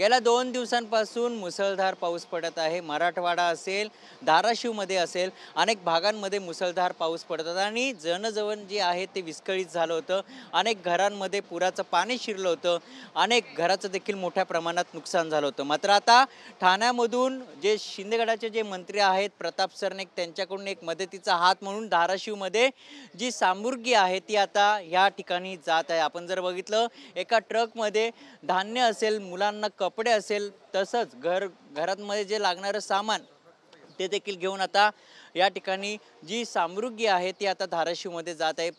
गेल्या 2 दिवसांपासून मुसळधार पाऊस पडत आहे। मराठवाडा असेल, धाराशिवमध्ये असेल, अनेक भागांमध्ये मुसळधार पाऊस पडत होता आणि जनजीवन जे आहे ते विस्कळीत झालं होतं। अनेक घरांमध्ये पुराचं पाणी शिरलं होतं। अनेक घराचं देखील मोठ्या प्रमाणात नुकसान झालं होतं। मात्र आता ठाण्यामधून जे शिंदेगडाचे जे मंत्री आहेत प्रताप सरनाईक त्यांच्याकडून एक मदतीचा हात म्हणून धाराशिवमध्ये जी सामुग्री आहे ती आता या ठिकाणी जात आहे। आपण जर बघितलं एका ट्रकमध्ये धान्य असेल, मुलांना कपडे असेल, तसंच घरांमध्ये जे लागणारं सामान ते देखील घेऊन आता या ठिकाणी जी सामुग्री आहे ती आता धाराशिवमध्ये जात आहे।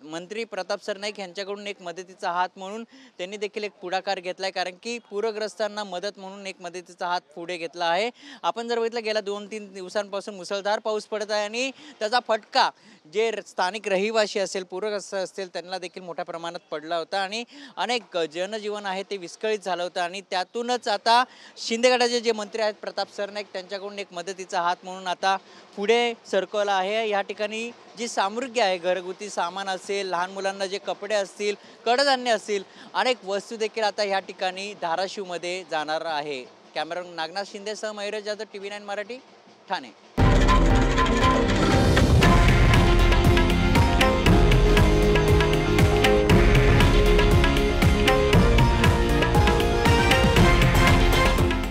मंत्री प्रताप सरनाईक यांच्याकडून एक मदतीचा हात म्हणून त्यांनी देखील एक पुढाकार घेतलाय, कारण की पूरग्रस्तांना मदत म्हणून एक मदतीचा हात पुढे घेतला आहे। आपण जर बघितलं गेल्या 2-3 दिवसांपासून मुसळधार पाऊस पडत आहे आणि त्याचा फटका जे स्थानिक रहिवासी असेल, पूरग्रस्त असतील त्यांना देखील मोठ्या प्रमाणात पडला होता आणि अनेक जनजीवन आहे ते विस्कळीत झालं होतं आणि त्यातूनच आता शिंदेगडाचे जे मंत्री आहेत प्रताप सरनाईक त्यांच्याकडून एक मदतीचा हात म्हणून आता पुढे सरकवला आहे। या ठिकाणी जी सामुग्री आहे, घरगुती सामान असेल, लहान मुलांना जे कपडे असतील, कडधान्य असतील, अनेक वस्तू देखील आता या ठिकाणी धाराशिवमध्ये जाणार आहे। कॅमेरामन नागनाथ शिंदेसह मयूर जाधव, TV9 मराठी, ठाणे।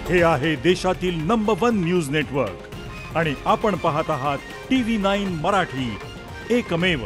हे आहे देशातील नंबर 1 न्यूज नेटवर्क आणि आपण पाहत आहात TV9 मराठी, एकमेव।